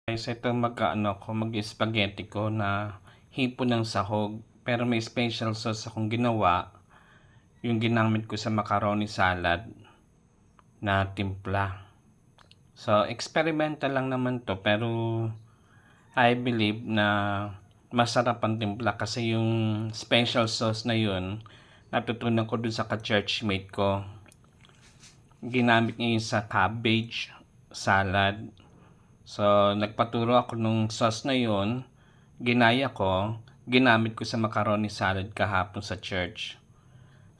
Guys, ito mag-spaghetti ko na hipon ng sahog. Pero may special sauce akong ginawa. Yung ginamit ko sa macaroni salad na timpla. So, experimental lang naman to. Pero I believe na masarap ang timpla kasi yung special sauce na yun, natutunan ko dun sa ka-churchmate ko. Ginamit niya yun sa cabbage salad. So, nagpaturo ako nung sauce na yun, ginaya ko, ginamit ko sa macaroni salad kahapon sa church.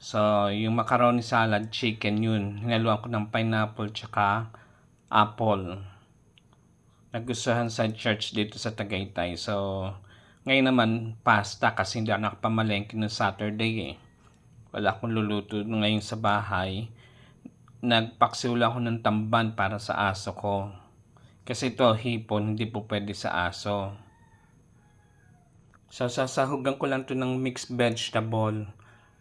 So, yung macaroni salad, chicken yun. Hinaluan ko ng pineapple tsaka apple. Nagustuhan sa church dito sa Tagaytay. So, ngayon naman, pasta kasi hindi ako nakapamalengke ng Saturday eh. Wala akong luluto ngayon sa bahay. Nagpaksiw lang ako ng tamban para sa aso ko. Kasi ito, hipon, hindi po pwede sa aso. So, sasahugan ko lang to ng mixed vegetable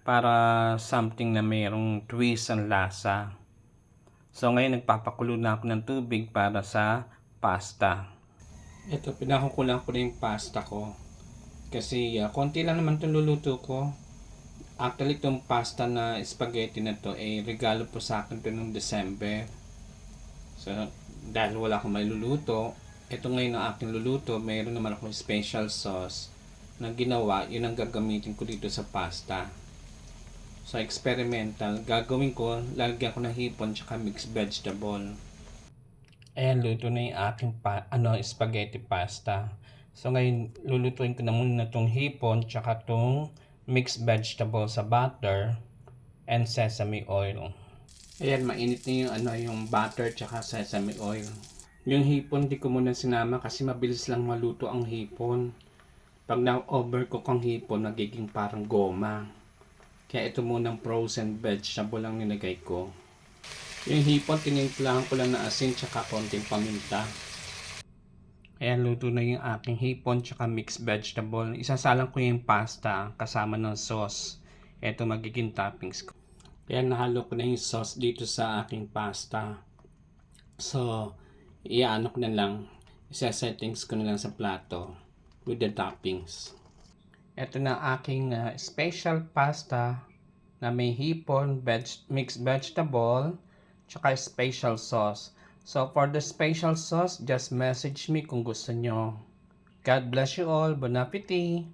para something na mayroong twist ang lasa. So, ngayon nagpapakulo na ako ng tubig para sa pasta. Ito, pinakukulang ko na yung pasta ko. Kasi, konti lang naman itong luluto ko. Actually, itong pasta na spaghetti na to, regalo po sa akin to noong December. So, dahil wala akong maluluto, ito ngayon ang aking luluto, mayroon naman akong special sauce na ginawa, yun ang gagamitin ko dito sa pasta. So, experimental, gagawin ko, lalagyan ko ng hipon tsaka mixed vegetable. Ayan, luto na yung aking spaghetti pasta. So, ngayon, lulutuin ko na muna itong hipon tsaka itong mixed vegetable sa butter and sesame oil. Ayan, mainit na yung butter tsaka sesame oil. Yung hipon, di ko muna sinama kasi mabilis lang maluto ang hipon. Pag na-overcook ang hipon, nagiging parang goma. Kaya ito munang frozen vegetable lang nilagay ko. Yung hipon, tinimplahan ko lang na asin tsaka konting paminta. Ayan, luto na yung aking hipon tsaka mixed vegetable. Isasalang ko yung pasta kasama ng sauce. Ito magiging toppings ko. Ayan, nahalo ko na yung sauce dito sa aking pasta. So, iyaano ko na lang. Isa-settings ko na lang sa plato with the toppings. Ito na aking special pasta na may hipon, mixed vegetable, tsaka special sauce. So, for the special sauce, just message me kung gusto nyo. God bless you all. Bon appetit!